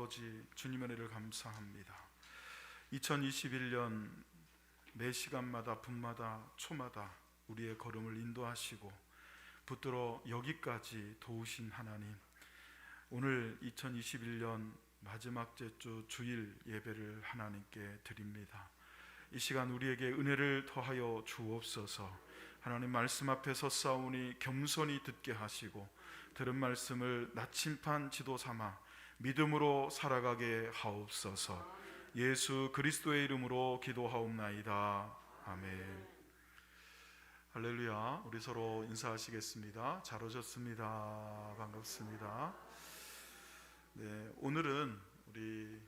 아버지, 주님의 은혜를 감사합니다. 2021년 매 시간마다 분마다 초마다 우리의 걸음을 인도하시고 붙들어 여기까지 도우신 하나님, 오늘 2021년 마지막 제주 주일 예배를 하나님께 드립니다. 이 시간 우리에게 은혜를 더하여 주옵소서. 하나님 말씀 앞에 섰사오니 겸손히 듣게 하시고 들은 말씀을 나침판 지도 삼아 믿음으로 살아가게 하옵소서. 예수 그리스도의 이름으로 기도하옵나이다. 아멘. 할렐루야. 우리 서로 인사하시겠습니다. 잘 오셨습니다. 반갑습니다. 네, 오늘은 우리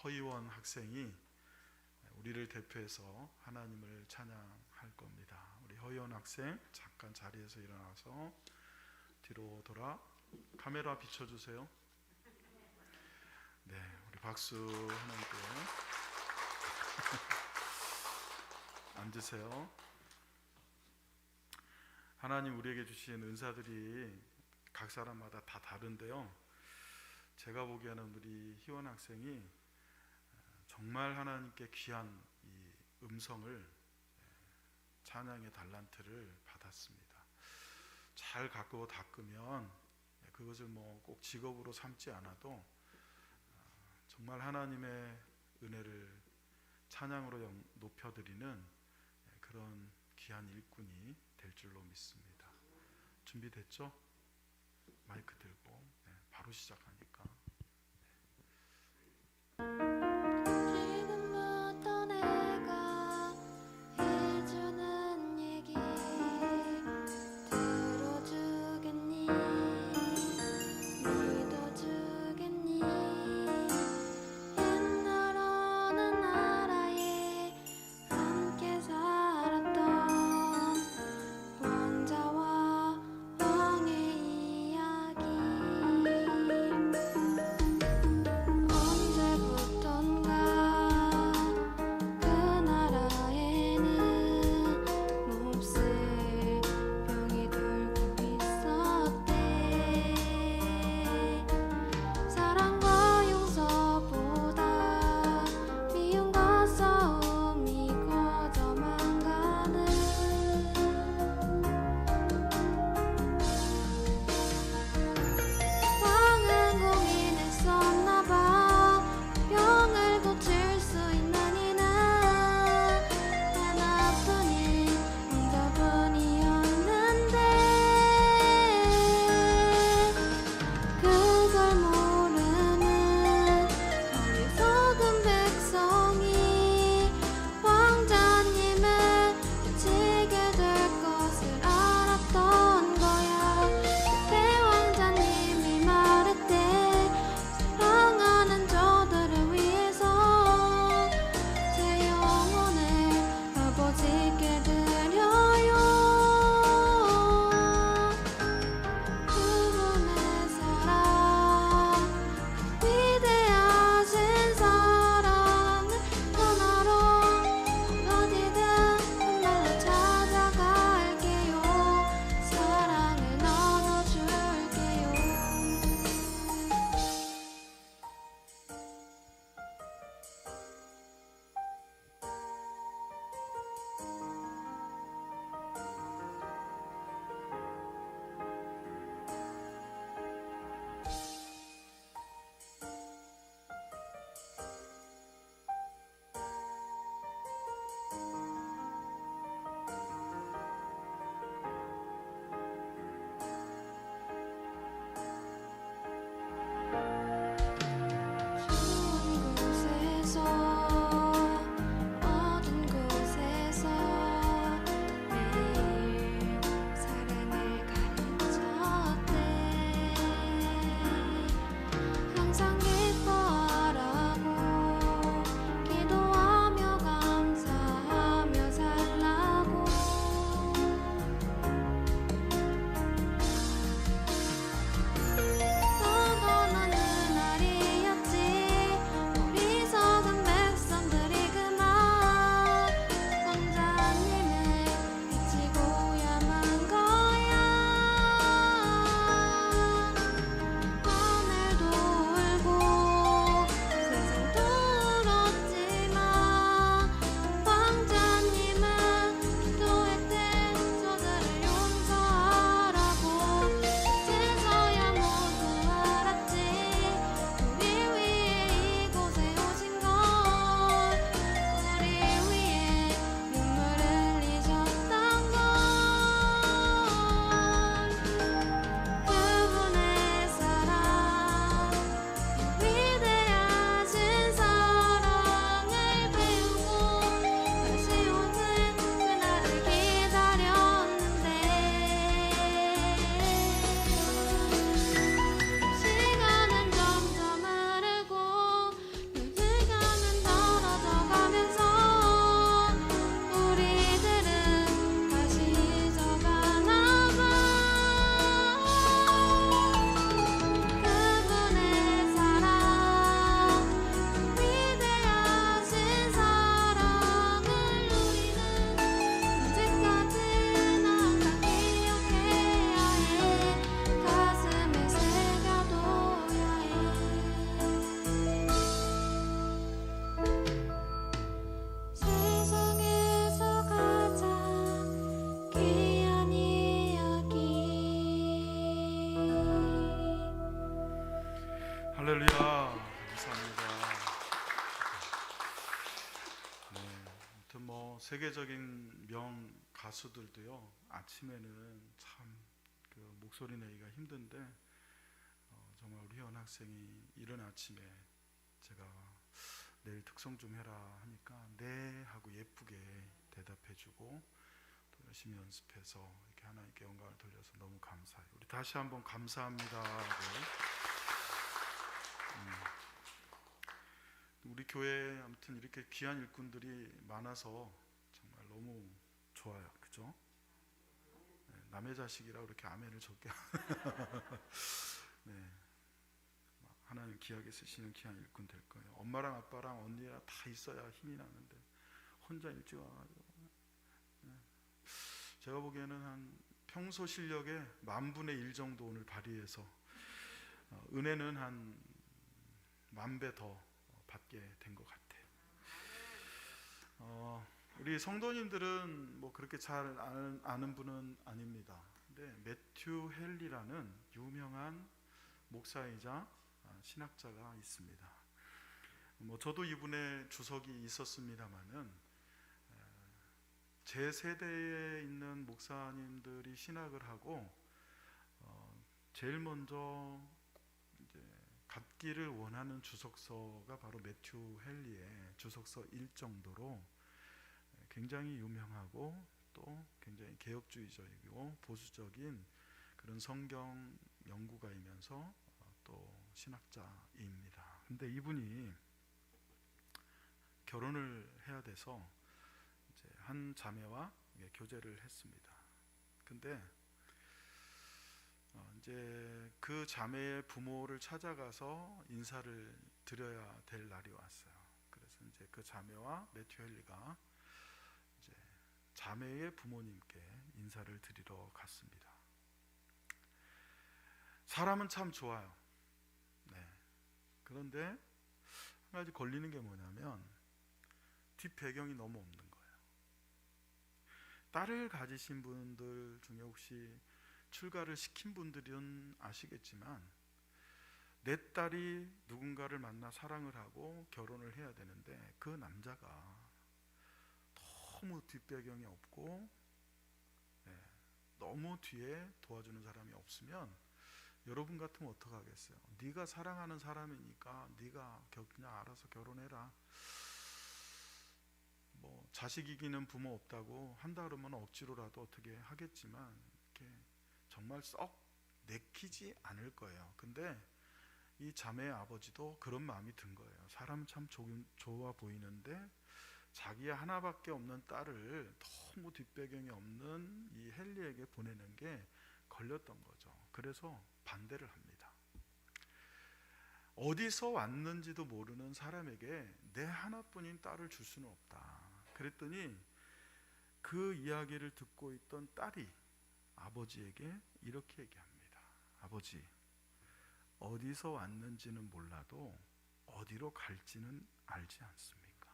허이원 학생이 우리를 대표해서 하나님을 찬양할 겁니다. 우리 허이원 학생 잠깐 자리에서 일어나서 뒤로 돌아 카메라 비춰주세요. 네, 우리 박수 하나님께. 앉으세요. 하나님 우리에게 주신 은사들이 각 사람마다 다 다른데요, 제가 보기에는 우리 희원 학생이 정말 하나님께 귀한 이 음성을, 찬양의 달란트를 받았습니다. 잘 가꾸고 닦으면 그것을 꼭 직업으로 삼지 않아도 정말 하나님의 은혜를 찬양으로 높여드리는 그런 귀한 일꾼이 될 줄로 믿습니다. 준비됐죠? 마이크 들고 바로 시작하니까. 지금부터 내가 해주는 얘기 들어주겠니? 믿어주겠니? 옛날 어느 나라에 함께 살았던 왕자와 왕의 이야기. 세계적인 명 가수들도요, 아침에는 참 그 목소리 내기가 힘든데 정말 우리 희원 학생이 이른 아침에 제가 내일 특송 좀 해라 하니까 네 하고 예쁘게 대답해주고 또 열심히 연습해서 이렇게 하나님께 영광을 돌려서 너무 감사해요. 우리 다시 한번 감사합니다 하고, 우리 교회에 아무튼 이렇게 귀한 일꾼들이 많아서 정말 너무 좋아요. 그죠? 네, 남의 자식이라 그렇게 아멘을 적게 네, 하나님 귀하게 쓰시는 귀한 일꾼 될 거예요. 엄마랑 아빠랑 언니랑 다 있어야 힘이 나는데 혼자 일찍 와가지고, 제가 보기에는 한 평소 실력의 10,000분의 1 정도 오늘 발휘해서 은혜는 한 10,000배 더 받게 된 것 같아요. 우리 성도님들은 뭐 그렇게 잘 아는 분은 아닙니다. 근데 매튜 헨리라는 유명한 목사이자 신학자가 있습니다. 뭐 저도 이분의 주석이 있었습니다만은 제 세대에 있는 목사님들이 신학을 하고 제일 먼저 이제 갖기를 원하는 주석서가 바로 매튜 헨리의 주석서 1 정도로 굉장히 유명하고 또 굉장히 개혁주의적이고 보수적인 그런 성경 연구가이면서 또 신학자입니다. 근데 이분이 결혼을 해야 돼서 이제 한 자매와 교제를 했습니다. 근데 이제 그 자매의 부모를 찾아가서 인사를 드려야 될 날이 왔어요. 그래서 이제 그 자매와 매튜 헨리가 이제 자매의 부모님께 인사를 드리러 갔습니다. 사람은 참 좋아요. 네. 그런데 한 가지 걸리는 게 뭐냐면 뒷 배경이 너무 없는 거예요. 딸을 가지신 분들 중에 혹시 출가를 시킨 분들은 아시겠지만 내 딸이 누군가를 만나 사랑을 하고 결혼을 해야 되는데 그 남자가 너무 뒷배경이 없고 너무 뒤에 도와주는 사람이 없으면 여러분 같으면 어떡하겠어요? 네가 사랑하는 사람이니까 네가 그냥 알아서 결혼해라. 뭐 자식 이기는 부모 없다고 한다 그러면 억지로라도 어떻게 하겠지만 이렇게 정말 썩 내키지 않을 거예요. 근데 이 자매의 아버지도 그런 마음이 든 거예요. 사람은 참 좋아 보이는데 자기의 하나밖에 없는 딸을 너무 뒷배경이 없는 이 헨리에게 보내는 게 걸렸던 거죠. 그래서 반대를 합니다. 어디서 왔는지도 모르는 사람에게 내 하나뿐인 딸을 줄 수는 없다. 그랬더니 그 이야기를 듣고 있던 딸이 아버지에게 이렇게 얘기합니다. 아버지, 어디서 왔는지는 몰라도 어디로 갈지는 알지 않습니까?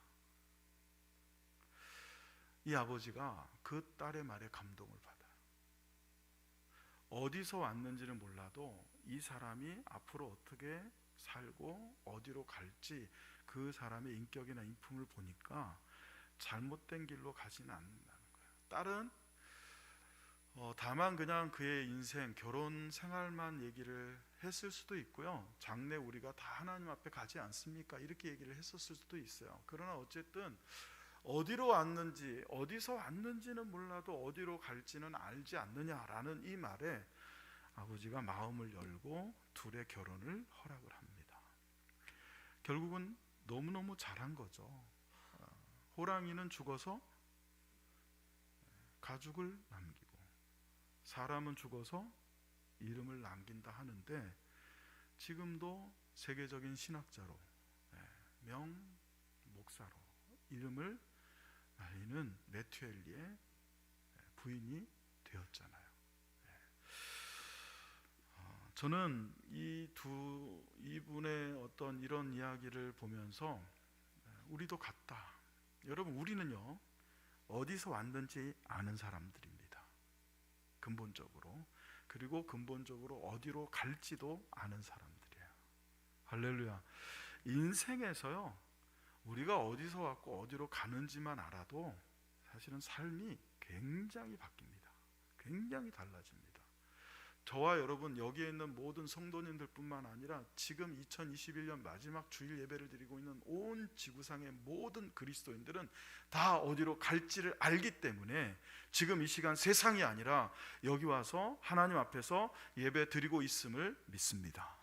이 아버지가 그 딸의 말에 감동을 받아요. 어디서 왔는지는 몰라도 이 사람이 앞으로 어떻게 살고 어디로 갈지 그 사람의 인격이나 인품을 보니까 잘못된 길로 가지는 않는다는 거예요. 딸은 다만 그냥 그의 인생, 결혼 생활만 얘기를 했을 수도 있고요. 장래 우리가 다 하나님 앞에 가지 않습니까? 이렇게 얘기를 했었을 수도 있어요. 그러나 어쨌든 어디로 왔는지, 어디서 왔는지는 몰라도 어디로 갈지는 알지 않느냐라는 이 말에 아버지가 마음을 열고 둘의 결혼을 허락을 합니다. 결국은 너무너무 잘한 거죠. 호랑이는 죽어서 가죽을 남기고 사람은 죽어서 이름을 남긴다 하는데 지금도 세계적인 신학자로 명 목사로 이름을 날리는 매튜 헨리의 부인이 되었잖아요. 저는 이분의 어떤 이런 이야기를 보면서 우리도 같다. 여러분, 우리는요 어디서 왔는지 아는 사람들입니다. 근본적으로. 그리고 근본적으로 어디로 갈지도 아는 사람들이에요. 할렐루야. 인생에서요 우리가 어디서 왔고 어디로 가는지만 알아도 사실은 삶이 굉장히 바뀝니다. 굉장히 달라집니다. 저와 여러분 여기에 있는 모든 성도님들 뿐만 아니라 지금 2021년 마지막 주일 예배를 드리고 있는 온 지구상의 모든 그리스도인들은 다 어디로 갈지를 알기 때문에 지금 이 시간 세상이 아니라 여기 와서 하나님 앞에서 예배 드리고 있음을 믿습니다.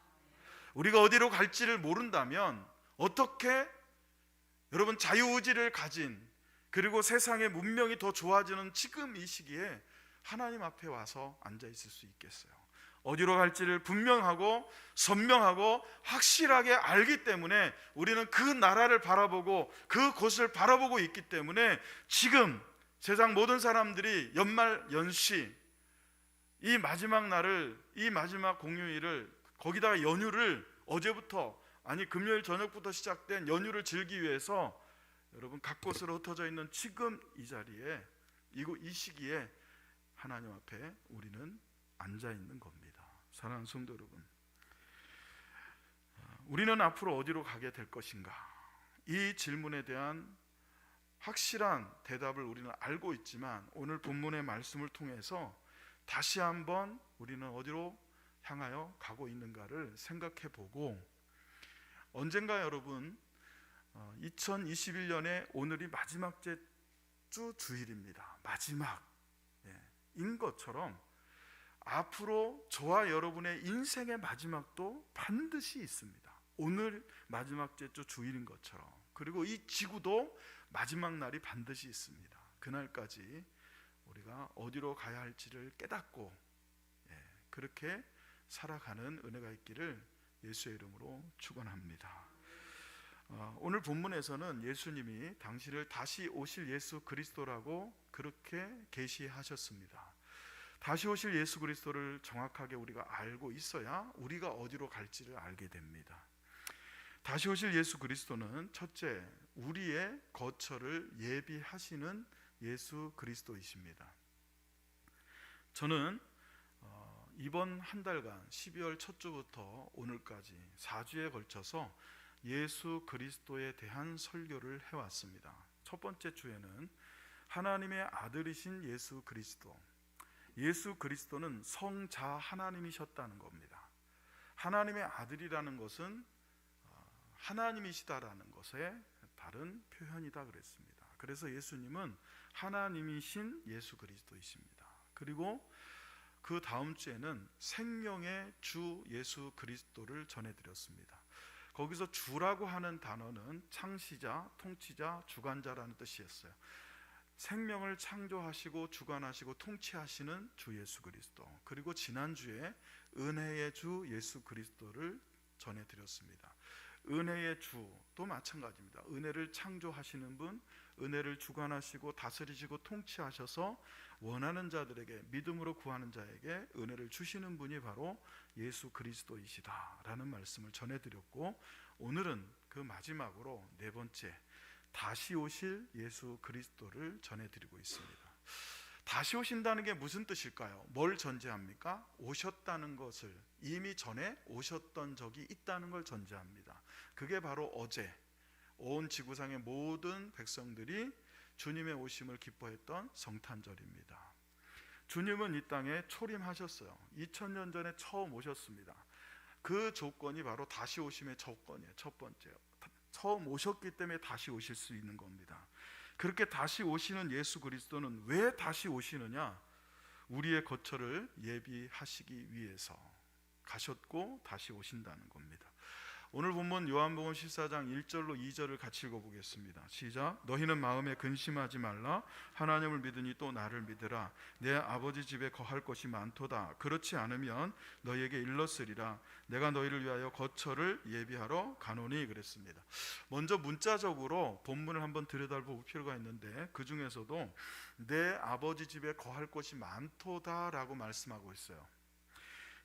우리가 어디로 갈지를 모른다면 어떻게 여러분 자유의지를 가진 그리고 세상의 문명이 더 좋아지는 지금 이 시기에 하나님 앞에 와서 앉아 있을 수 있겠어요? 어디로 갈지를 분명하고 선명하고 확실하게 알기 때문에 우리는 그 나라를 바라보고 그 곳을 바라보고 있기 때문에 지금 세상 모든 사람들이 연말 연시 이 마지막 날을 이 마지막 공휴일을 거기다가 연휴를 어제부터 아니 금요일 저녁부터 시작된 연휴를 즐기기 위해서 여러분 각 곳으로 흩어져 있는 지금 이 자리에 이 시기에 하나님 앞에 우리는 앉아 있는 겁니다. 사랑하는 성도 여러분, 우리는 앞으로 어디로 가게 될 것인가? 이 질문에 대한 확실한 대답을 우리는 알고 있지만 오늘 본문의 말씀을 통해서 다시 한번 우리는 어디로 향하여 가고 있는가를 생각해 보고, 언젠가 여러분 2021년의 오늘이 마지막 주 주일입니다. 마지막인 것처럼 앞으로 저와 여러분의 인생의 마지막도 반드시 있습니다. 오늘 마지막 주 주일인 것처럼, 그리고 이 지구도 마지막 날이 반드시 있습니다. 그날까지 우리가 어디로 가야 할지를 깨닫고 그렇게 살아가는 은혜가 있기를 예수의 이름으로 축원합니다. 오늘 본문에서는 예수님이 당신을 다시 오실 예수 그리스도라고 그렇게 계시하셨습니다. 다시 오실 예수 그리스도를 정확하게 우리가 알고 있어야 우리가 어디로 갈지를 알게 됩니다. 다시 오실 예수 그리스도는 첫째, 우리의 거처를 예비하시는 예수 그리스도이십니다. 저는 이번 한 달간 12월 첫 주부터 오늘까지 4주에 걸쳐서 예수 그리스도에 대한 설교를 해왔습니다. 첫 번째 주에는 하나님의 아들이신 예수 그리스도, 예수 그리스도는 성자 하나님이셨다는 겁니다. 하나님의 아들이라는 것은 하나님이시다라는 것의 다른 표현이다 그랬습니다. 그래서 예수님은 하나님이신 예수 그리스도이십니다. 그리고 그 다음 주에는 생명의 주 예수 그리스도를 전해드렸습니다. 거기서 주라고 하는 단어는 창시자, 통치자, 주관자라는 뜻이었어요. 생명을 창조하시고 주관하시고 통치하시는 주 예수 그리스도, 그리고 지난주에 은혜의 주 예수 그리스도를 전해드렸습니다. 은혜의 주도 마찬가지입니다. 은혜를 창조하시는 분, 은혜를 주관하시고 다스리시고 통치하셔서 원하는 자들에게, 믿음으로 구하는 자에게 은혜를 주시는 분이 바로 예수 그리스도이시다라는 말씀을 전해드렸고, 오늘은 그 마지막으로 네 번째, 다시 오실 예수 그리스도를 전해드리고 있습니다. 다시 오신다는 게 무슨 뜻일까요? 뭘 전제합니까? 오셨다는 것을, 이미 전에 오셨던 적이 있다는 걸 전제합니다. 그게 바로 어제 온 지구상의 모든 백성들이 주님의 오심을 기뻐했던 성탄절입니다. 주님은 이 땅에 초림하셨어요. 2000년 전에 처음 오셨습니다. 그 조건이 바로 다시 오심의 조건이에요. 첫 번째요. 처음 오셨기 때문에 다시 오실 수 있는 겁니다. 그렇게 다시 오시는 예수 그리스도는 왜 다시 오시느냐? 우리의 거처를 예비하시기 위해서 가셨고 다시 오신다는 겁니다. 오늘 본문 요한복음 14장 1절로 2절을 같이 읽어보겠습니다. 시작. 너희는 마음에 근심하지 말라. 하나님을 믿으니 또 나를 믿으라. 내 아버지 집에 거할 것이 많도다. 그렇지 않으면 너희에게 일렀으리라. 내가 너희를 위하여 거처를 예비하러 가노니. 그랬습니다. 먼저 문자적으로 본문을 한번 들여다볼 필요가 있는데, 그 중에서도 내 아버지 집에 거할 것이 많도다라고 말씀하고 있어요.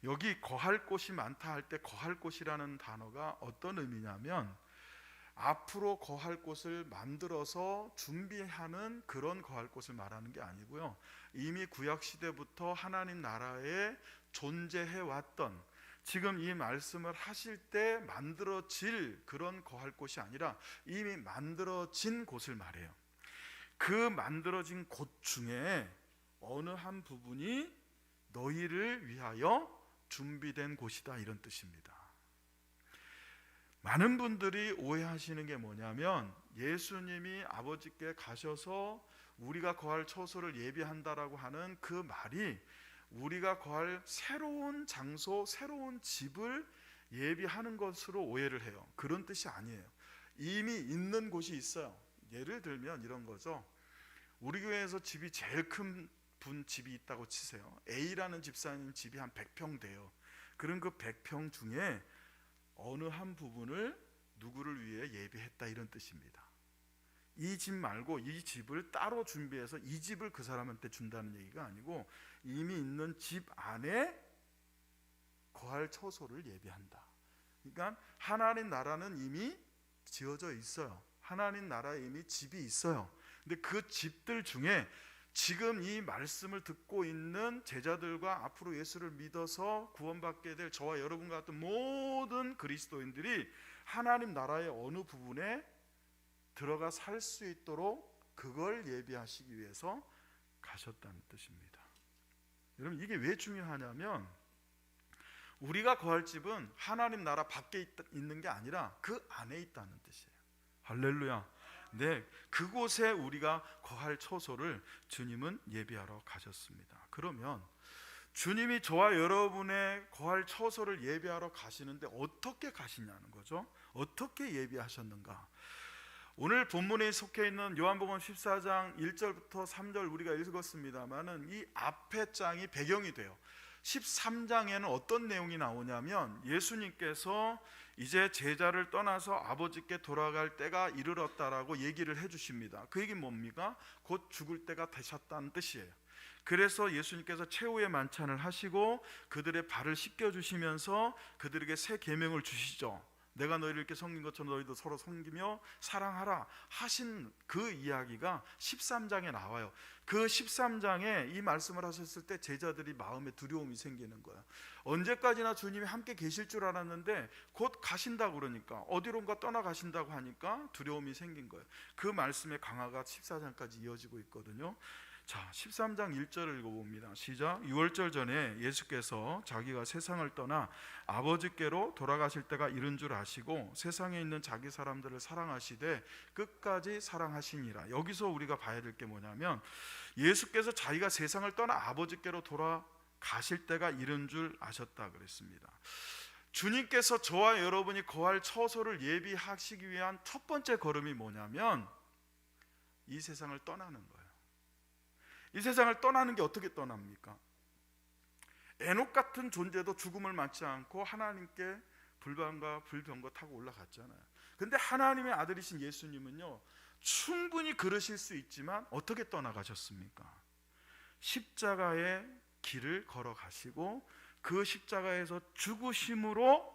여기 거할 곳이 많다 할 때 거할 곳이라는 단어가 어떤 의미냐면 앞으로 거할 곳을 만들어서 준비하는 그런 거할 곳을 말하는 게 아니고요. 이미 구약 시대부터 하나님 나라에 존재해 왔던, 지금 이 말씀을 하실 때 만들어질 그런 거할 곳이 아니라 이미 만들어진 곳을 말해요. 그 만들어진 곳 중에 어느 한 부분이 너희를 위하여 준비된 곳이다, 이런 뜻입니다. 많은 분들이 오해하시는 게 뭐냐면 예수님이 아버지께 가셔서 우리가 거할 처소를 예비한다라고 하는 그 말이 우리가 거할 새로운 장소, 새로운 집을 예비하는 것으로 오해를 해요. 그런 뜻이 아니에요. 이미 있는 곳이 있어요. 예를 들면 이런 거죠. 우리 교회에서 집이 제일 큰 분 집이 있다고 치세요. A라는 집사님 집이 한 100평 돼요. 그런 그 100평 중에 어느 한 부분을 누구를 위해 예비했다, 이런 뜻입니다. 이 집 말고 이 집을 따로 준비해서 이 집을 그 사람한테 준다는 얘기가 아니고 이미 있는 집 안에 거할 처소를 예비한다. 그러니까 하나님 나라는 이미 지어져 있어요. 하나님 나라에 이미 집이 있어요. 근데 그 집들 중에 지금 이 말씀을 듣고 있는 제자들과 앞으로 예수를 믿어서 구원받게 될 저와 여러분과 같은 모든 그리스도인들이 하나님 나라의 어느 부분에 들어가 살 수 있도록 그걸 예비하시기 위해서 가셨다는 뜻입니다. 여러분, 이게 왜 중요하냐면 우리가 거할 집은 하나님 나라 밖에 있는 게 아니라 그 안에 있다는 뜻이에요. 할렐루야. 네, 그곳에 우리가 거할 처소를 주님은 예비하러 가셨습니다. 그러면 주님이 저와 여러분의 거할 처소를 예비하러 가시는데 어떻게 가시냐는 거죠. 어떻게 예비하셨는가? 오늘 본문에 속해 있는 요한복음 14장 1절부터 3절 우리가 읽었습니다마는 이 앞에 장이 배경이 돼요. 13장에는 어떤 내용이 나오냐면 예수님께서 이제 제자를 떠나서 아버지께 돌아갈 때가 이르렀다라고 얘기를 해주십니다. 그 얘기는 뭡니까? 곧 죽을 때가 되셨다는 뜻이에요. 그래서 예수님께서 최후의 만찬을 하시고 그들의 발을 씻겨주시면서 그들에게 새 계명을 주시죠. 내가 너희를 이렇게 섬긴 것처럼 너희도 서로 섬기며 사랑하라 하신 그 이야기가 13장에 나와요. 그 13장에 이 말씀을 하셨을 때 제자들이 마음에 두려움이 생기는 거예요. 언제까지나 주님이 함께 계실 줄 알았는데 곧 가신다고 그러니까, 어디론가 떠나가신다고 하니까 두려움이 생긴 거예요. 그 말씀의 강화가 14장까지 이어지고 있거든요. 자, 13장 1절을 읽어봅니다. 시작. 6월절 전에 예수께서 자기가 세상을 떠나 아버지께로 돌아가실 때가 이른 줄 아시고 세상에 있는 자기 사람들을 사랑하시되 끝까지 사랑하시니라. 여기서 우리가 봐야 될 게 뭐냐면 예수께서 자기가 세상을 떠나 아버지께로 돌아가실 때가 이른 줄 아셨다 그랬습니다. 주님께서 저와 여러분이 거할 처소를 예비하시기 위한 첫 번째 걸음이 뭐냐면 이 세상을 떠나는 거예요. 이 세상을 떠나는 게 어떻게 떠납니까? 에녹 같은 존재도 죽음을 맞지 않고 하나님께 불반과 불병거 타고 올라갔잖아요. 근데 하나님의 아들이신 예수님은요, 충분히 그러실 수 있지만 어떻게 떠나가셨습니까? 십자가의 길을 걸어가시고 그 십자가에서 죽으심으로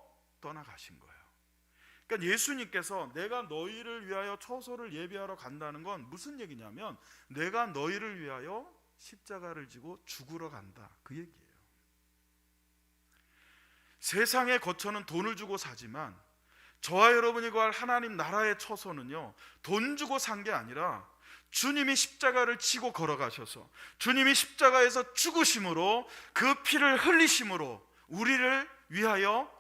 떠나가신 거예요. 그러니까 예수님께서 내가 너희를 위하여 처소를 예비하러 간다는 건 무슨 얘기냐면 내가 너희를 위하여 십자가를 지고 죽으러 간다, 그 얘기예요. 세상의 거처는 돈을 주고 사지만 저와 여러분이 구할 하나님 나라의 처소는요, 돈 주고 산 게 아니라 주님이 십자가를 지고 걸어가셔서 주님이 십자가에서 죽으심으로 그 피를 흘리심으로 우리를 위하여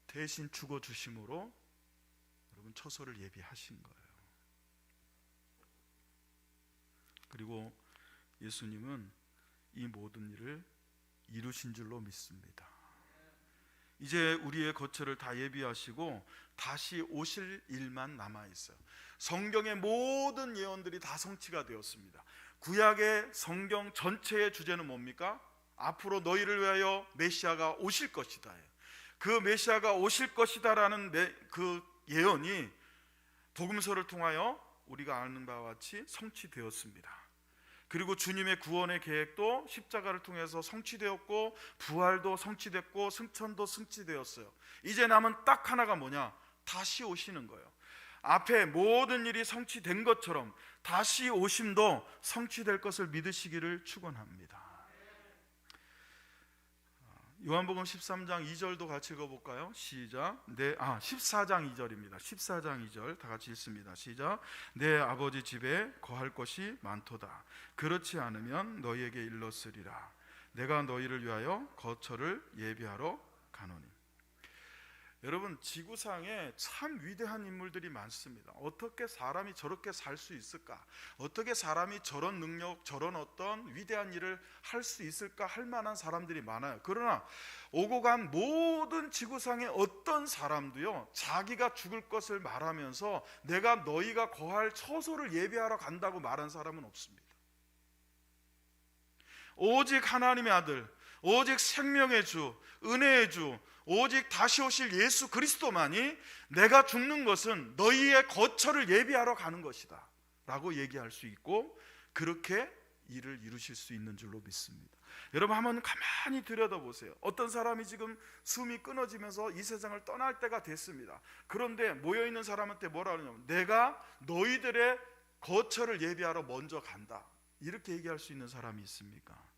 대신 죽어주심으로 여러분 처소를 예비하신 거예요. 그리고 예수님은 이 모든 일을 이루신 줄로 믿습니다. 이제 우리의 거처를 다 예비하시고 다시 오실 일만 남아있어요. 성경의 모든 예언들이 다 성취가 되었습니다. 구약의 성경 전체의 주제는 뭡니까? 앞으로 너희를 위하여 메시아가 오실 것이다. 그 메시아가 오실 것이다라는 그 예언이 복음서를 통하여 우리가 아는 바와 같이 성취되었습니다. 그리고 주님의 구원의 계획도 십자가를 통해서 성취되었고 부활도 성취됐고 승천도 성취되었어요. 이제 남은 딱 하나가 뭐냐? 다시 오시는 거예요. 앞에 모든 일이 성취된 것처럼 다시 오심도 성취될 것을 믿으시기를 축원합니다. 요한복음 13장 2절도 같이 읽어볼까요? 시작. 14장 2절입니다. 14장 2절 다 같이 읽습니다. 시작. 내 아버지 집에 거할 것이 많도다. 그렇지 않으면 너희에게 일렀으리라. 내가 너희를 위하여 거처를 예비하러 가노니. 여러분, 지구상에 참 위대한 인물들이 많습니다. 어떻게 사람이 저렇게 살 수 있을까? 어떻게 사람이 저런 능력, 저런 어떤 위대한 일을 할 수 있을까 할 만한 사람들이 많아요. 그러나 오고 간 모든 지구상의 어떤 사람도요, 자기가 죽을 것을 말하면서 내가 너희가 거할 처소를 예비하러 간다고 말한 사람은 없습니다. 오직 하나님의 아들, 오직 생명의 주, 은혜의 주, 오직 다시 오실 예수 그리스도만이 내가 죽는 것은 너희의 거처를 예비하러 가는 것이다 라고 얘기할 수 있고, 그렇게 일을 이루실 수 있는 줄로 믿습니다. 여러분, 한번 가만히 들여다보세요. 어떤 사람이 지금 숨이 끊어지면서 이 세상을 떠날 때가 됐습니다. 그런데 모여있는 사람한테 뭐라 그러냐면, 내가 너희들의 거처를 예비하러 먼저 간다, 이렇게 얘기할 수 있는 사람이 있습니까?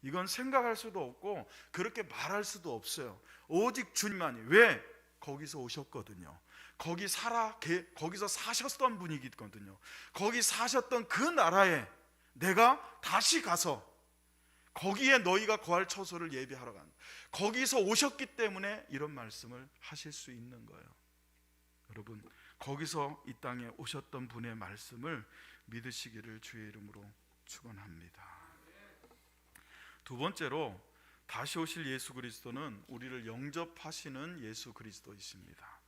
이건 생각할 수도 없고 그렇게 말할 수도 없어요. 오직 주님만이. 왜? 거기서 오셨거든요. 거기서 사셨던 분이거든요. 거기 사셨던 그 나라에 내가 다시 가서 거기에 너희가 거할 처소를 예비하러 간다. 거기서 오셨기 때문에 이런 말씀을 하실 수 있는 거예요. 여러분, 거기서 이 땅에 오셨던 분의 말씀을 믿으시기를 주의 이름으로 축원합니다. 두 번째로, 다시 오실 예수 그리스도는 우리를 영접하시는 예수 그리스도이십니다.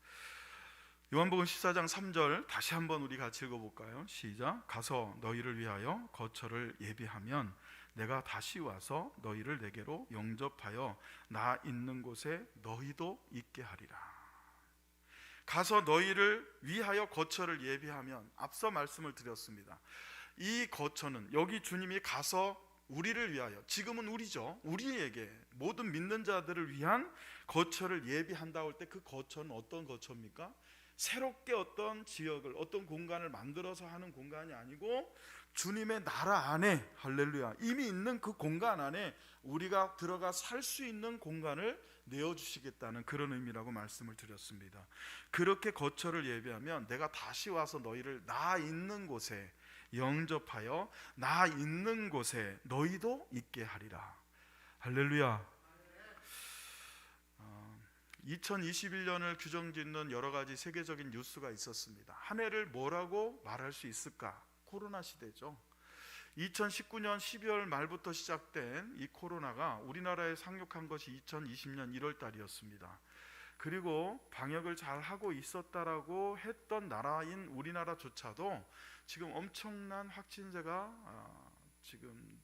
요한복음 14장 3절 다시 한번 우리 같이 읽어볼까요? 시작. 가서 너희를 위하여 거처를 예비하면 내가 다시 와서 너희를 내게로 영접하여 나 있는 곳에 너희도 있게 하리라. 가서 너희를 위하여 거처를 예비하면, 앞서 말씀을 드렸습니다. 이 거처는, 여기 주님이 가서 우리를 위하여, 지금은 우리죠, 우리에게 모든 믿는 자들을 위한 거처를 예비한다고 할 때 그 거처는 어떤 거처입니까? 새롭게 어떤 지역을, 어떤 공간을 만들어서 하는 공간이 아니고 주님의 나라 안에, 할렐루야, 이미 있는 그 공간 안에 우리가 들어가 살 수 있는 공간을 내어주시겠다는 그런 의미라고 말씀을 드렸습니다. 그렇게 거처를 예비하면 내가 다시 와서 너희를 나 있는 곳에 영접하여 나 있는 곳에 너희도 있게 하리라. 할렐루야. 2021년을 규정짓는 여러 가지 세계적인 뉴스가 있었습니다. 한 해를 뭐라고 말할 수 있을까? 코로나 시대죠. 2019년 12월 말부터 시작된 이 코로나가 우리나라에 상륙한 것이 2020년 1월 달이었습니다. 그리고 방역을 잘 하고 있었다라고 했던 나라인 우리나라조차도 지금 엄청난 확진자가 지금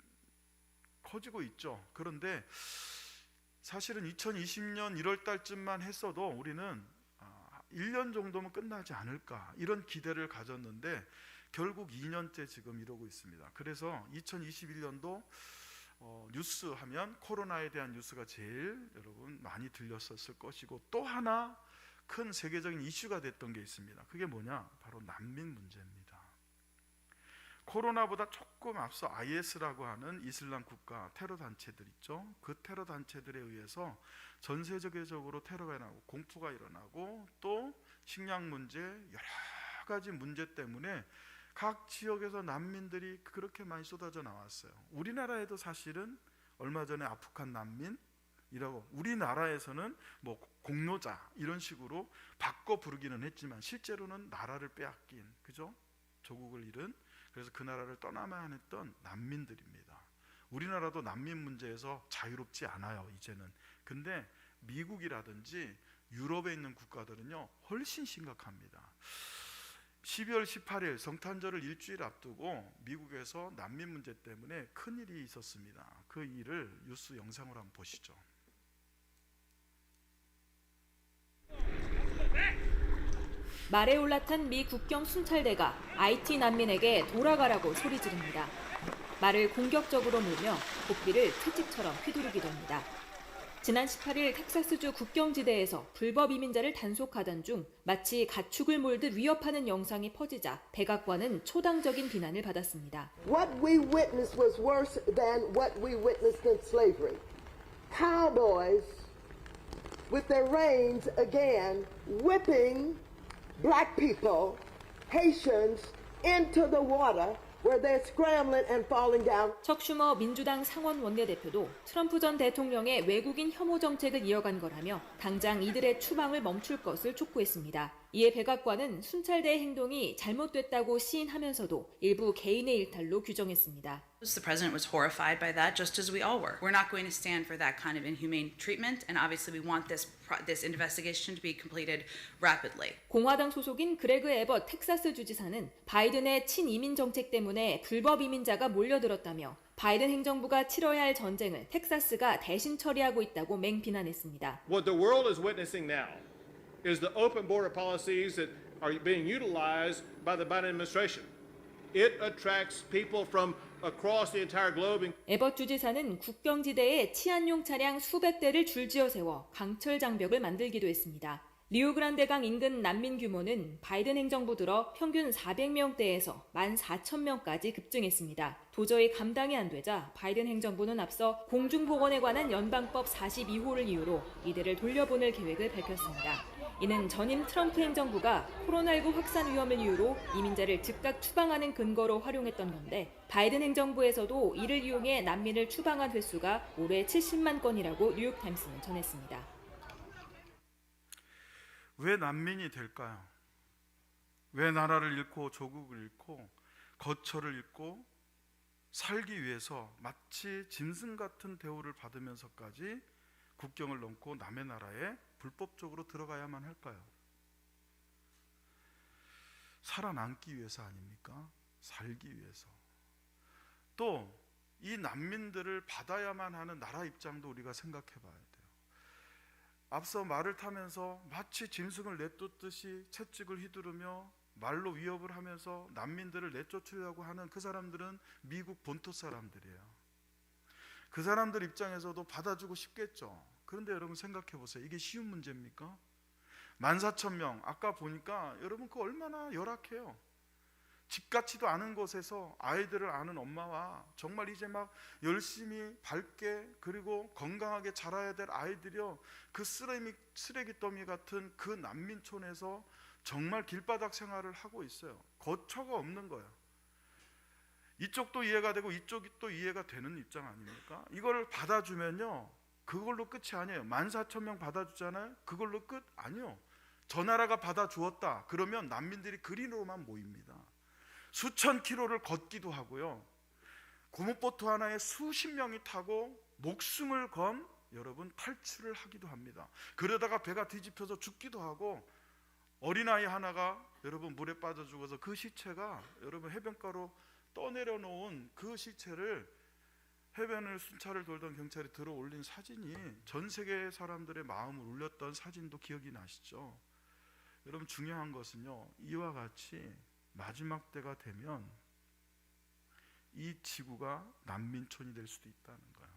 커지고 있죠. 그런데 사실은 2020년 1월 달쯤만 했어도 우리는 1년 정도면 끝나지 않을까, 이런 기대를 가졌는데 결국 2년째 지금 이러고 있습니다. 그래서 2021년도 뉴스 하면 코로나에 대한 뉴스가 제일 여러분 많이 들렸었을 것이고, 또 하나 큰 세계적인 이슈가 됐던 게 있습니다. 그게 뭐냐? 바로 난민 문제입니다. 코로나보다 조금 앞서 IS라고 하는 이슬람 국가 테러 단체들 있죠. 그 테러 단체들에 의해서 전 세계적으로 테러가 일어나고 공포가 일어나고 또 식량 문제, 여러 가지 문제 때문에 각 지역에서 난민들이 그렇게 많이 쏟아져 나왔어요. 우리나라에도 사실은 얼마 전에 아프간 난민이라고, 우리나라에서는 뭐 공로자 이런 식으로 바꿔 부르기는 했지만 실제로는 나라를 빼앗긴, 그죠? 조국을 잃은, 그래서 그 나라를 떠나만 했던 난민들입니다. 우리나라도 난민 문제에서 자유롭지 않아요, 이제는. 근데 미국이라든지 유럽에 있는 국가들은요 훨씬 심각합니다. 12월 18일 성탄절을 일주일 앞두고 미국에서 난민 문제 때문에 큰일이 있었습니다. 그 일을 뉴스 영상으로 한번 보시죠. 말에 올라탄 미 국경 순찰대가 IT 난민에게 돌아가라고 소리 지릅니다. 말을 공격적으로 몰며 고삐를 채찍처럼 휘두르기도 합니다. 지난 18일 텍사스주 국경지대에서 불법 이민자를 단속하던 중 마치 가축을 몰듯 위협하는 영상이 퍼지자 백악관은 초당적인 비난을 받았습니다. What we witnessed was worse than what we witnessed in slavery. cowboys with their reins again, whipping black people, Haitians, into the water where they're scrambling and falling down. 척 슈머 민주당 상원 원내대표도 트럼프 전 대통령의 외국인 혐오 정책을 이어간 거라며 당장 이들의 추방을 멈출 것을 촉구했습니다. 이에 백악관은 순찰대의 행동이 잘못됐다고 시인하면서도 일부 개인의 일탈로 규정했습니다. The president was horrified by that, just as we all were. We're not going to stand for that kind of inhumane treatment, and obviously we want this investigation to be completed rapidly. 공화당 소속인 그레그 에벗 텍사스 주지사는 바이든의 친이민 정책 때문에 불법 이민자가 몰려들었다며 바이든 행정부가 치러야 할 전쟁을 텍사스가 대신 처리하고 있다고 맹비난했습니다. What the world is witnessing now is the open border policies that are being utilized by the Biden administration. It attracts people from across the entire globe. 에벗 주지사는 국경지대에 치안용 차량 수백 대를 줄지어 세워 강철 장벽을 만들기도 했습니다. 리오그란데강 인근 난민 규모는 바이든 행정부 들어 평균 400명대에서 14,000명까지 급증했습니다. 도저히 감당이 안 되자 바이든 행정부는 앞서 공중보건에 관한 연방법 42호를 이유로 이들을 돌려보낼 계획을 밝혔습니다. 이는 전임 트럼프 행정부가 코로나19 확산 위험을 이유로 이민자를 즉각 추방하는 근거로 활용했던 건데 바이든 행정부에서도 이를 이용해 난민을 추방한 횟수가 올해 70만 건이라고 뉴욕타임스는 전했습니다. 왜 난민이 될까요? 왜 나라를 잃고 조국을 잃고 거처를 잃고 살기 위해서 마치 짐승 같은 대우를 받으면서까지 국경을 넘고 남의 나라에 불법적으로 들어가야만 할까요? 살아남기 위해서 아닙니까? 살기 위해서. 또 이 난민들을 받아야만 하는 나라 입장도 우리가 생각해 봐야 돼요. 앞서 말을 타면서 마치 짐승을 내쫓듯이 채찍을 휘두르며 말로 위협을 하면서 난민들을 내쫓으려고 하는 그 사람들은 미국 본토 사람들이에요. 그 사람들 입장에서도 받아주고 싶겠죠. 그런데 여러분 생각해 보세요. 이게 쉬운 문제입니까? 14,000명, 아까 보니까 여러분 그 얼마나 열악해요. 집 같지도 않은 곳에서 아이들을 아는 엄마와 정말 이제 막 열심히 밝게 그리고 건강하게 자라야 될 아이들이요, 그 쓰레기 더미 같은 그 난민촌에서 정말 길바닥 생활을 하고 있어요. 거처가 없는 거예요. 이쪽도 이해가 되고 이쪽이 또 이해가 되는 입장 아닙니까? 이걸 받아주면요, 그걸로 끝이 아니에요. 14,000명 받아주잖아요. 그걸로 끝? 아니요. 저 나라가 받아주었다 그러면 난민들이 그리로만 모입니다. 수천 킬로를 걷기도 하고요, 고무보트 하나에 수십 명이 타고 목숨을 건 여러분 탈출을 하기도 합니다. 그러다가 배가 뒤집혀서 죽기도 하고 어린아이 하나가 여러분 물에 빠져 죽어서 그 시체가 여러분 해변가로 떠내려 놓은 그 시체를 해변을 순찰을 돌던 경찰이 들어 올린 사진이 전 세계 사람들의 마음을 울렸던 사진도 기억이 나시죠? 여러분 중요한 것은요, 이와 같이 마지막 때가 되면 이 지구가 난민촌이 될 수도 있다는 거예요.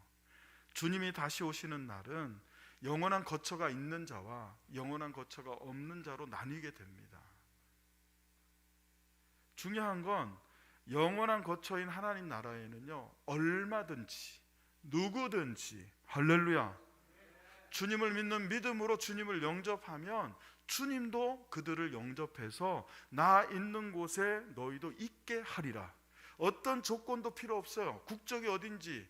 주님이 다시 오시는 날은 영원한 거처가 있는 자와 영원한 거처가 없는 자로 나뉘게 됩니다. 중요한 건 영원한 거처인 하나님 나라에는요, 얼마든지 누구든지, 할렐루야, 주님을 믿는 믿음으로 주님을 영접하면 주님도 그들을 영접해서 나 있는 곳에 너희도 있게 하리라. 어떤 조건도 필요 없어요. 국적이 어딘지,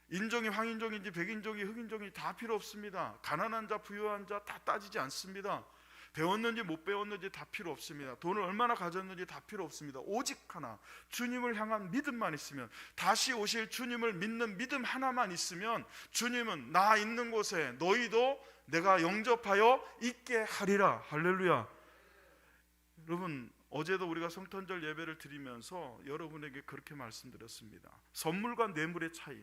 인종이 황인종인지 백인종이 흑인종이 다 필요 없습니다. 가난한 자 부유한 자 다 따지지 않습니다. 배웠는지 못 배웠는지 다 필요 없습니다. 돈을 얼마나 가졌는지 다 필요 없습니다. 오직 하나, 주님을 향한 믿음만 있으면, 다시 오실 주님을 믿는 믿음 하나만 있으면 주님은 나 있는 곳에 너희도 내가 영접하여 있게 하리라. 할렐루야. 여러분 어제도 우리가 성탄절 예배를 드리면서 여러분에게 그렇게 말씀드렸습니다. 선물과 뇌물의 차이.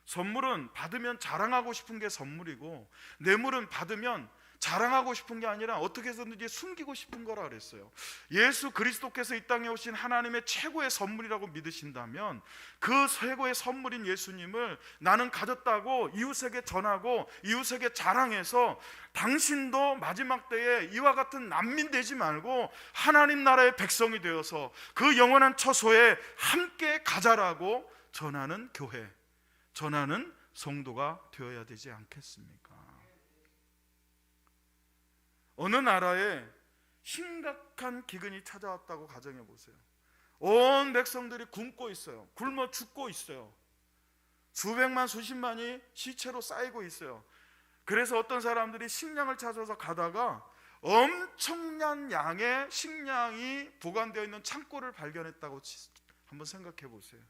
선물은 받으면 자랑하고 싶은 게 선물이고, 뇌물은 받으면 자랑하고 싶은 게 아니라 어떻게 해서든지 숨기고 싶은 거라 그랬어요. 예수 그리스도께서 이 땅에 오신 하나님의 최고의 선물이라고 믿으신다면 그 최고의 선물인 예수님을 나는 가졌다고 이웃에게 전하고 이웃에게 자랑해서 당신도 마지막 때에 이와 같은 난민 되지 말고 하나님 나라의 백성이 되어서 그 영원한 처소에 함께 가자라고 전하는 교회, 전하는 성도가 되어야 되지 않겠습니까? 어느 나라에 심각한 기근이 찾아왔다고 가정해 보세요. 온 백성들이 굶고 있어요. 굶어 죽고 있어요. 수백만 수십만이 시체로 쌓이고 있어요. 그래서 어떤 사람들이 식량을 찾아서 가다가 엄청난 양의 식량이 보관되어 있는 창고를 발견했다고 한번 생각해 보세요.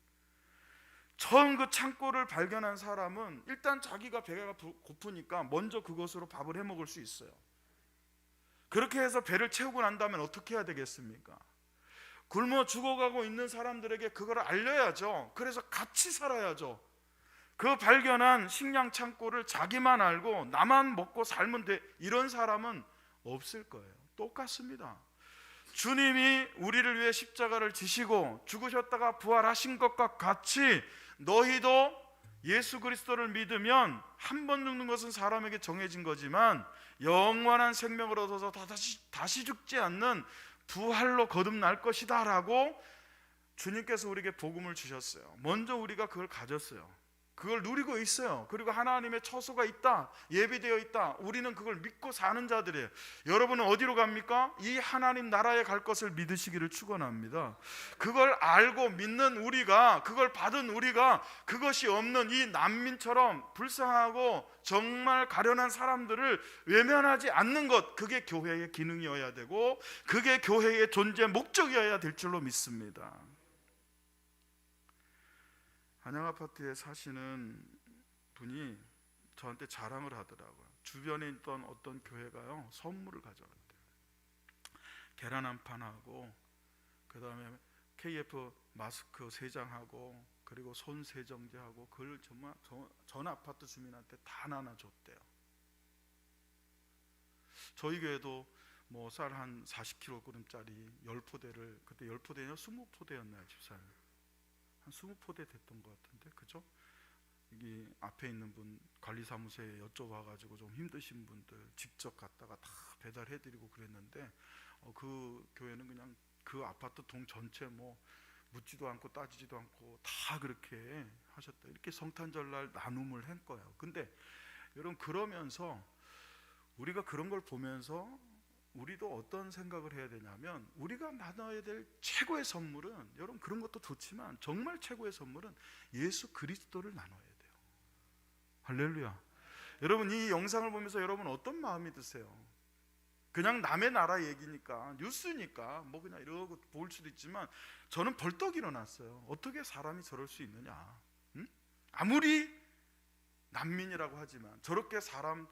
처음 그 창고를 발견한 사람은 일단 자기가 배가 고프니까 먼저 그것으로 밥을 해 먹을 수 있어요. 그렇게 해서 배를 채우고 난 다음에 어떻게 해야 되겠습니까? 굶어 죽어가고 있는 사람들에게 그걸 알려야죠. 그래서 같이 살아야죠. 그 발견한 식량 창고를 자기만 알고 나만 먹고 살면 돼, 이런 사람은 없을 거예요. 똑같습니다. 주님이 우리를 위해 십자가를 지시고 죽으셨다가 부활하신 것과 같이 너희도 예수 그리스도를 믿으면 한 번 죽는 것은 사람에게 정해진 거지만 영원한 생명을 얻어서 다시 죽지 않는 부활로 거듭날 것이다 라고 주님께서 우리에게 복음을 주셨어요. 먼저 우리가 그걸 가졌어요. 그걸 누리고 있어요. 그리고 하나님의 처소가 있다, 예비되어 있다. 우리는 그걸 믿고 사는 자들이에요. 여러분은 어디로 갑니까? 이 하나님 나라에 갈 것을 믿으시기를 축원합니다. 그걸 알고 믿는 우리가, 그걸 받은 우리가 그것이 없는 이 난민처럼 불쌍하고 정말 가련한 사람들을 외면하지 않는 것, 그게 교회의 기능이어야 되고 그게 교회의 존재 목적이어야 될 줄로 믿습니다. 한양아파트에 사시는 분이 저한테 자랑을 하더라고요. 주변에 있던 어떤 교회가요, 선물을 가져왔대요. 계란 한 판하고 그 다음에 KF 마스크 3장하고 그리고 손 세정제하고 그걸 정말 전 아파트 주민한테 다 나눠줬대요. 저희 교회도 뭐 쌀 한 40kg짜리 10포대를, 그때 10포대냐 20포대였나요 집사님? 한 20포대 됐던 것 같은데, 그죠? 여기 앞에 있는 분 관리사무소에 여쭤봐가지고 좀 힘드신 분들 직접 갔다가 다 배달해드리고 그랬는데 그 교회는 그냥 그 아파트 동 전체 뭐 묻지도 않고 따지지도 않고 다 그렇게 하셨다. 이렇게 성탄절날 나눔을 한 거예요. 근데 여러분, 그러면서 우리가 그런 걸 보면서 우리도 어떤 생각을 해야 되냐면, 우리가 나눠야 될 최고의 선물은, 여러분 그런 것도 좋지만 정말 최고의 선물은 예수 그리스도를 나눠야 돼요. 할렐루야. 여러분, 이 영상을 보면서 여러분 어떤 마음이 드세요? 그냥 남의 나라 얘기니까, 뉴스니까 뭐 그냥 이러고 볼 수도 있지만 저는 벌떡 일어났어요. 어떻게 사람이 저럴 수 있느냐? 응? 아무리 난민이라고 하지만 저렇게 사람을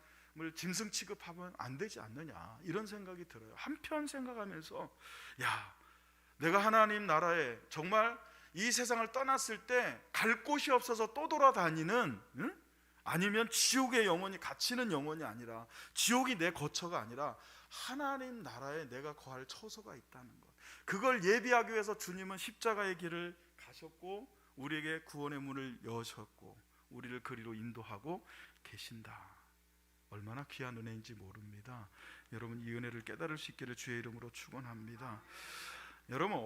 짐승 취급하면 안 되지 않느냐, 이런 생각이 들어요. 한편 생각하면서, 야, 내가 하나님 나라에 정말 이 세상을 떠났을 때 갈 곳이 없어서 또 돌아다니는, 응? 아니면 지옥에 영원히 갇히는 영혼이 아니라, 지옥이 내 거처가 아니라 하나님 나라에 내가 거할 처소가 있다는 것, 그걸 예비하기 위해서 주님은 십자가의 길을 가셨고 우리에게 구원의 문을 여셨고 우리를 그리로 인도하고 계신다. 얼마나 귀한 은혜인지 모릅니다. 여러분, 이 은혜를 깨달을 수 있기를 주의 이름으로 축원합니다. 여러분,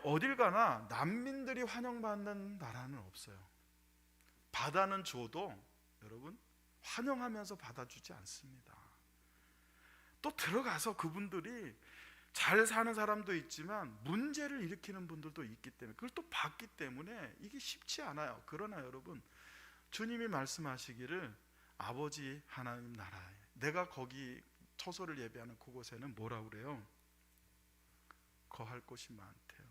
어딜 가나 난민들이 환영받는 나라는 없어요. 받아는 줘도 여러분 환영하면서 받아주지 않습니다. 또 들어가서 그분들이 잘 사는 사람도 있지만 문제를 일으키는 분들도 있기 때문에 그걸 또 받기 때문에 이게 쉽지 않아요. 그러나 여러분, 주님이 말씀하시기를 아버지 하나님 나라에, 내가 거기 처소를 예배하는 그곳에는 뭐라 그래요? 거할 곳이 많대요.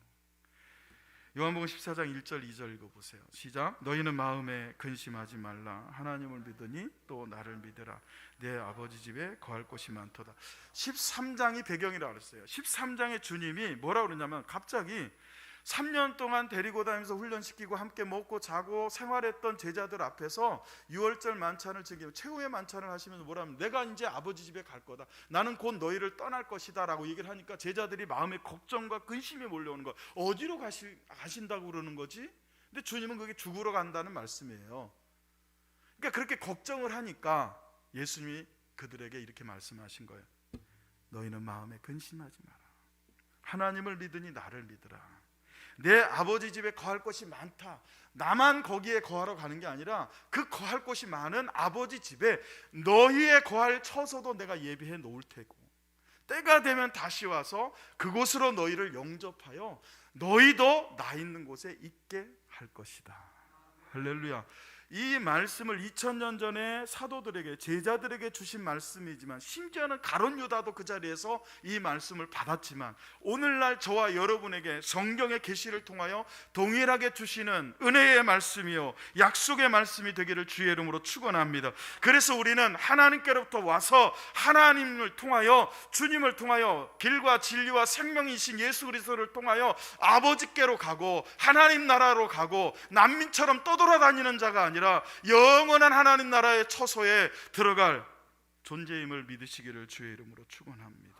요한복음 14장 1절 2절 읽어보세요. 시작. 너희는 마음에 근심하지 말라. 하나님을 믿으니 또 나를 믿으라. 내 아버지 집에 거할 곳이 많도다. 13장이 배경이라고 그랬어요. 13장에 주님이 뭐라고 그러냐면, 갑자기 3년 동안 데리고 다니면서 훈련시키고 함께 먹고 자고 생활했던 제자들 앞에서 6월절 만찬을 즐기고 최후의 만찬을 하시면서 뭐라면, 내가 이제 아버지 집에 갈 거다, 나는 곧 너희를 떠날 것이다 라고 얘기를 하니까 제자들이 마음에 걱정과 근심이 몰려오는 거예요. 어디로 가신다고 그러는 거지? 근데 주님은 그게 죽으러 간다는 말씀이에요. 그러니까 그렇게 걱정을 하니까 예수님이 그들에게 이렇게 말씀하신 거예요. 너희는 마음에 근심하지 마라. 하나님을 믿으니 나를 믿으라. 내 아버지 집에 거할 곳이 많다. 나만 거기에 거하러 가는 게 아니라 그 거할 곳이 많은 아버지 집에 너희의 거할 처소도 내가 예비해 놓을 테고 때가 되면 다시 와서 그곳으로 너희를 영접하여 너희도 나 있는 곳에 있게 할 것이다. 할렐루야. 이 말씀을 2000년 전에 사도들에게, 제자들에게 주신 말씀이지만 심지어는 가룟 유다도 그 자리에서 이 말씀을 받았지만 오늘날 저와 여러분에게 성경의 계시를 통하여 동일하게 주시는 은혜의 말씀이요 약속의 말씀이 되기를 주의 이름으로 축원합니다. 그래서 우리는 하나님께로부터 와서 하나님을 통하여, 주님을 통하여, 길과 진리와 생명이신 예수 그리스도를 통하여 아버지께로 가고 하나님 나라로 가고 난민처럼 떠돌아다니는 자가 아니라 영원한 하나님 나라의 처소에 들어갈 존재임을 믿으시기를 주의 이름으로 축원합니다.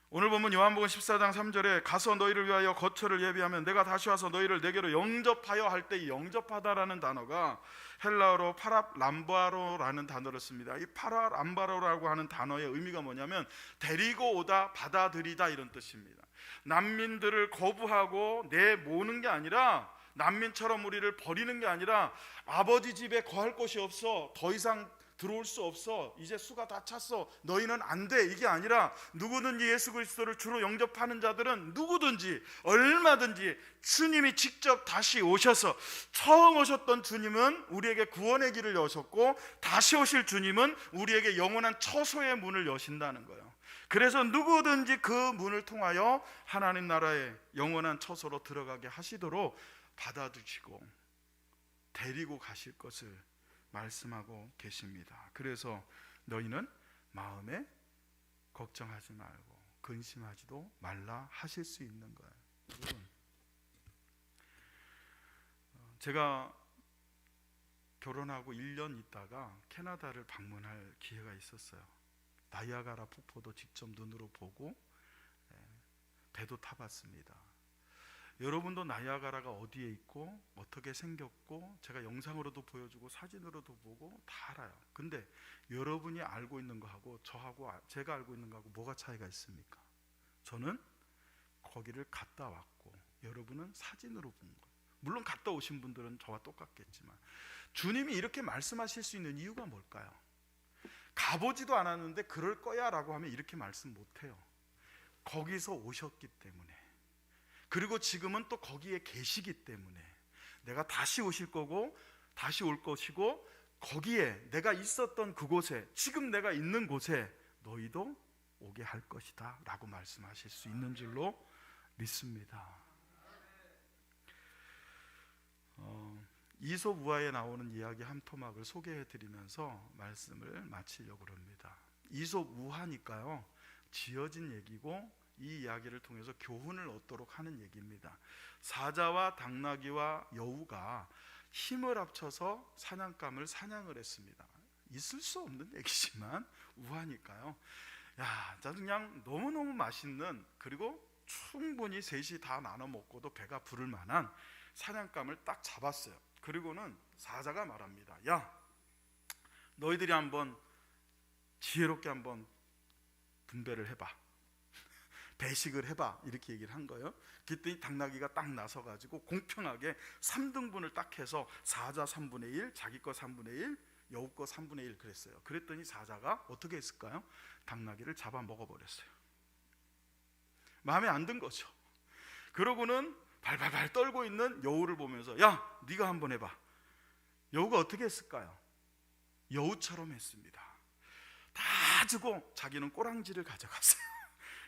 오늘 본문 요한복음 14장 3절에 가서 너희를 위하여 거처를 예비하면 내가 다시 와서 너희를 내게로 영접하여 할 때 이 영접하다라는 단어가 헬라어로 파랍람바로라는 단어를 씁니다. 이 파랍람바로라고 하는 단어의 의미가 뭐냐면 데리고 오다, 받아들이다 이런 뜻입니다. 난민들을 거부하고 내모는 게 아니라, 난민처럼 우리를 버리는 게 아니라 아버지 집에 거할 곳이 없어, 더 이상 들어올 수 없어, 이제 수가 다 찼어, 너희는 안 돼, 이게 아니라 누구든지 예수 그리스도를 주로 영접하는 자들은 누구든지 얼마든지 주님이 직접 다시 오셔서, 처음 오셨던 주님은 우리에게 구원의 길을 여셨고 다시 오실 주님은 우리에게 영원한 처소의 문을 여신다는 거예요. 그래서 누구든지 그 문을 통하여 하나님 나라의 영원한 처소로 들어가게 하시도록 받아주시고 데리고 가실 것을 말씀하고 계십니다. 그래서 너희는 마음에 걱정하지 말고 근심하지도 말라 하실 수 있는 거예요. 여러분, 제가 결혼하고 1년 있다가 캐나다를 방문할 기회가 있었어요. 나이아가라 폭포도 직접 눈으로 보고 배도 타봤습니다. 여러분도 나이아가라가 어디에 있고 어떻게 생겼고 제가 영상으로도 보여주고 사진으로도 보고 다 알아요. 근데 여러분이 알고 있는 거하고 저하고 제가 알고 있는 거하고 뭐가 차이가 있습니까? 저는 거기를 갔다 왔고 여러분은 사진으로 본 거예요. 물론 갔다 오신 분들은 저와 똑같겠지만 주님이 이렇게 말씀하실 수 있는 이유가 뭘까요? 가보지도 않았는데 그럴 거야 라고 하면 이렇게 말씀 못해요. 거기서 오셨기 때문에, 그리고 지금은 또 거기에 계시기 때문에 내가 다시 오실 거고 다시 올 것이고 거기에 내가 있었던 그곳에, 지금 내가 있는 곳에 너희도 오게 할 것이다 라고 말씀하실 수 있는 줄로 믿습니다. 이솝 우화에 나오는 이야기 한 토막을 소개해드리면서 말씀을 마치려고 합니다. 이솝 우화니까요 지어진 얘기고 이 이야기를 통해서 교훈을 얻도록 하는 얘기입니다. 사자와 당나귀와 여우가 힘을 합쳐서 사냥감을 사냥을 했습니다. 있을 수 없는 얘기지만 우화니까요. 야, 그냥 너무너무 맛있는, 그리고 충분히 셋이 다 나눠 먹고도 배가 부를 만한 사냥감을 딱 잡았어요. 그리고는 사자가 말합니다. 야, 너희들이 한번 지혜롭게 한번 분배를 해봐, 배식을 해봐, 이렇게 얘기를 한 거예요. 그랬더니 당나귀가 딱 나서가지고 공평하게 3등분을 딱 해서 사자 3분의 1, 자기 거 3분의 1, 여우 거 3분의 1 그랬어요. 그랬더니 사자가 어떻게 했을까요? 당나귀를 잡아 먹어버렸어요. 마음에 안 든 거죠. 그러고는 발발발 떨고 있는 여우를 보면서 야, 네가 한번 해봐. 여우가 어떻게 했을까요? 여우처럼 했습니다. 다 주고 자기는 꼬랑지를 가져갔어요.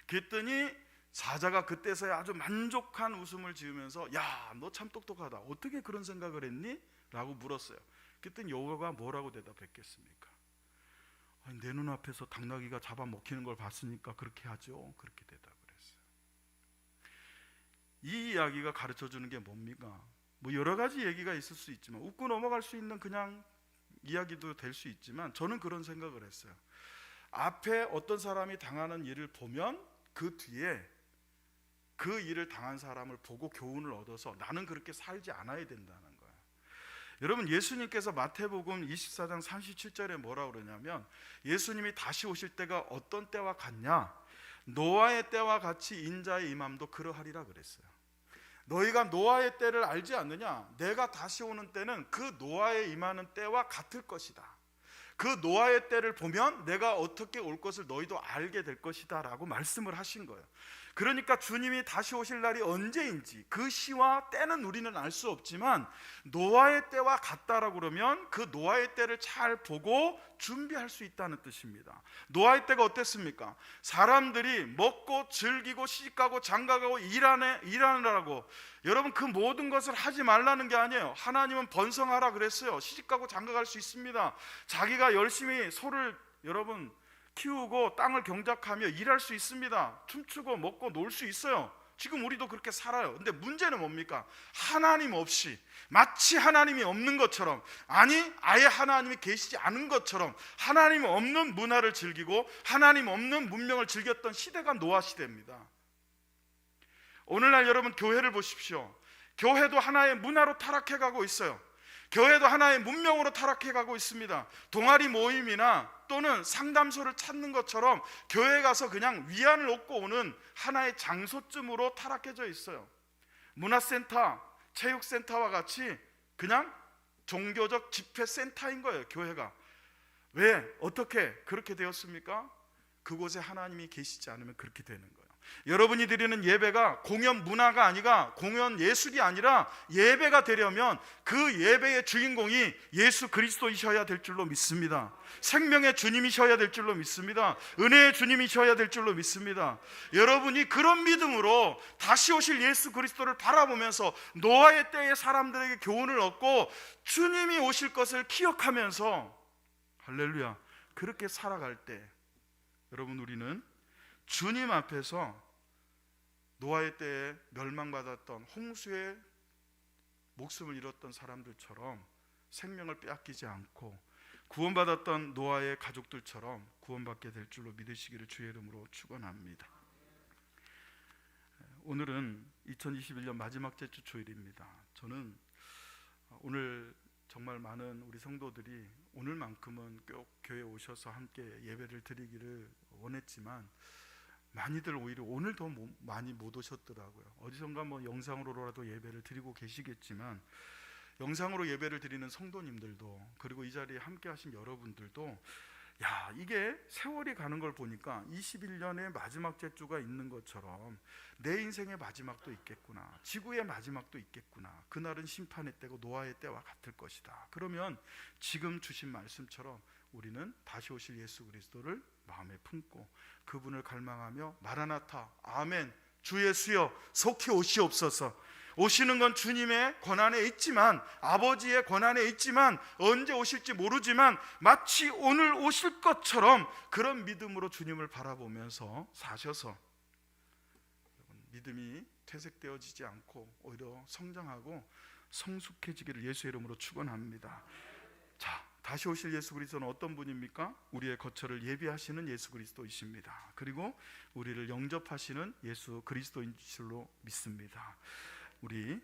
그랬더니 사자가 그때서야 아주 만족한 웃음을 지으면서 야, 너 참 똑똑하다, 어떻게 그런 생각을 했니? 라고 물었어요. 그랬더니 여우가 뭐라고 대답했겠습니까? 아니, 내 눈앞에서 당나귀가 잡아먹히는 걸 봤으니까 그렇게 하죠. 그렇게 대답을 했어요. 이 이야기가 가르쳐주는 게 뭡니까? 뭐 여러 가지 얘기가 있을 수 있지만, 웃고 넘어갈 수 있는 그냥 이야기도 될 수 있지만, 저는 그런 생각을 했어요. 앞에 어떤 사람이 당하는 일을 보면 그 뒤에 그 일을 당한 사람을 보고 교훈을 얻어서 나는 그렇게 살지 않아야 된다는 거예요. 여러분, 예수님께서 마태복음 24장 37절에 뭐라고 그러냐면, 예수님이 다시 오실 때가 어떤 때와 같냐? 노아의 때와 같이 인자의 임함도 그러하리라 그랬어요. 너희가 노아의 때를 알지 않느냐? 내가 다시 오는 때는 그 노아에 임하는 때와 같을 것이다. 그 노아의 때를 보면 내가 어떻게 올 것을 너희도 알게 될 것이다 라고 말씀을 하신 거예요. 그러니까 주님이 다시 오실 날이 언제인지 그 시와 때는 우리는 알 수 없지만 노아의 때와 같다라고 그러면 그 노아의 때를 잘 보고 준비할 수 있다는 뜻입니다. 노아의 때가 어땠습니까? 사람들이 먹고 즐기고 시집가고 장가가고 일하느라고, 여러분 그 모든 것을 하지 말라는 게 아니에요. 하나님은 번성하라 그랬어요. 시집가고 장가갈 수 있습니다. 자기가 열심히 소를 여러분 키우고 땅을 경작하며 일할 수 있습니다. 춤추고 먹고 놀 수 있어요. 지금 우리도 그렇게 살아요. 근데 문제는 뭡니까? 하나님 없이, 마치 하나님이 없는 것처럼, 아니 아예 하나님이 계시지 않은 것처럼 하나님 없는 문화를 즐기고 하나님 없는 문명을 즐겼던 시대가 노아 시대입니다. 오늘날 여러분 교회를 보십시오. 교회도 하나의 문화로 타락해 가고 있어요. 교회도 하나의 문명으로 타락해 가고 있습니다. 동아리 모임이나 또는 상담소를 찾는 것처럼 교회에 가서 그냥 위안을 얻고 오는 하나의 장소쯤으로 타락해져 있어요. 문화센터, 체육센터와 같이 그냥 종교적 집회센터인 거예요, 교회가. 왜? 어떻게 그렇게 되었습니까? 그곳에 하나님이 계시지 않으면 그렇게 되는 거예요. 여러분이 드리는 예배가 공연 문화가 아니라 공연 예술이 아니라 예배가 되려면 그 예배의 주인공이 예수 그리스도이셔야 될 줄로 믿습니다. 생명의 주님이셔야 될 줄로 믿습니다. 은혜의 주님이셔야 될 줄로 믿습니다. 여러분이 그런 믿음으로 다시 오실 예수 그리스도를 바라보면서 노아의 때의 사람들에게 교훈을 얻고 주님이 오실 것을 기억하면서 할렐루야 그렇게 살아갈 때 여러분 우리는 주님 앞에서 노아의 때에 멸망받았던 홍수에 목숨을 잃었던 사람들처럼 생명을 빼앗기지 않고 구원받았던 노아의 가족들처럼 구원받게 될 줄로 믿으시기를 주의 이름으로 축원합니다. 오늘은 2021년 마지막 주 주일입니다. 저는 오늘 정말 많은 우리 성도들이 오늘만큼은 꼭 교회에 오셔서 함께 예배를 드리기를 원했지만 많이들 오히려 오늘 더 많이 못 오셨더라고요. 어디선가 뭐 영상으로라도 예배를 드리고 계시겠지만 영상으로 예배를 드리는 성도님들도 그리고 이 자리에 함께 하신 여러분들도 야 이게 세월이 가는 걸 보니까 21년의 마지막 제주가 있는 것처럼 내 인생의 마지막도 있겠구나, 지구의 마지막도 있겠구나, 그날은 심판의 때고 노아의 때와 같을 것이다. 그러면 지금 주신 말씀처럼 우리는 다시 오실 예수 그리스도를 마음에 품고 그분을 갈망하며 마라나타 아멘 주 예수여 속히 오시옵소서. 오시는 건 주님의 권한에 있지만 아버지의 권한에 있지만 언제 오실지 모르지만 마치 오늘 오실 것처럼 그런 믿음으로 주님을 바라보면서 사셔서 믿음이 퇴색되어지지 않고 오히려 성장하고 성숙해지기를 예수의 이름으로 축원합니다. 자, 다시 오실 예수 그리스도는 어떤 분입니까? 우리의 거처를 예비하시는 예수 그리스도이십니다. 그리고 우리를 영접하시는 예수 그리스도인 줄로 믿습니다. 우리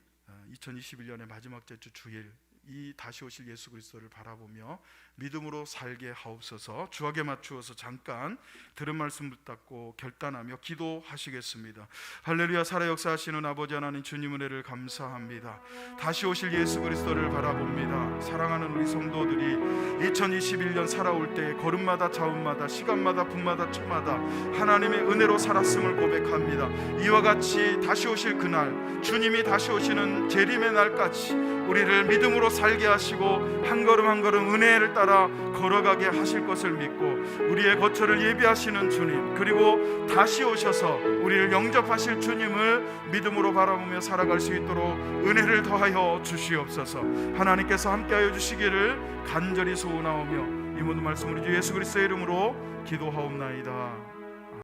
2021년의 마지막 주 주일 이 다시 오실 예수 그리스도를 바라보며 믿음으로 살게 하옵소서. 주악에 맞추어서 잠깐 들은 말씀 붙잡고 결단하며 기도하시겠습니다. 할렐루야. 살아 역사하시는 아버지 하나님 주님 은혜를 감사합니다. 다시 오실 예수 그리스도를 바라봅니다. 사랑하는 우리 성도들이 2021년 살아올 때 걸음마다 자음마다 시간마다 분마다 초마다 하나님의 은혜로 살았음을 고백합니다. 이와 같이 다시 오실 그날 주님이 다시 오시는 재림의 날까지 우리를 믿음으로 살게 하시고 한 걸음 한 걸음 은혜를 따라 걸어가게 하실 것을 믿고 우리의 거처를 예비하시는 주님 그리고 다시 오셔서 우리를 영접하실 주님을 믿음으로 바라보며 살아갈 수 있도록 은혜를 더하여 주시옵소서. 하나님께서 함께하여 주시기를 간절히 소원하오며 이 모든 말씀 우리 주 예수 그리스도의 이름으로 기도하옵나이다.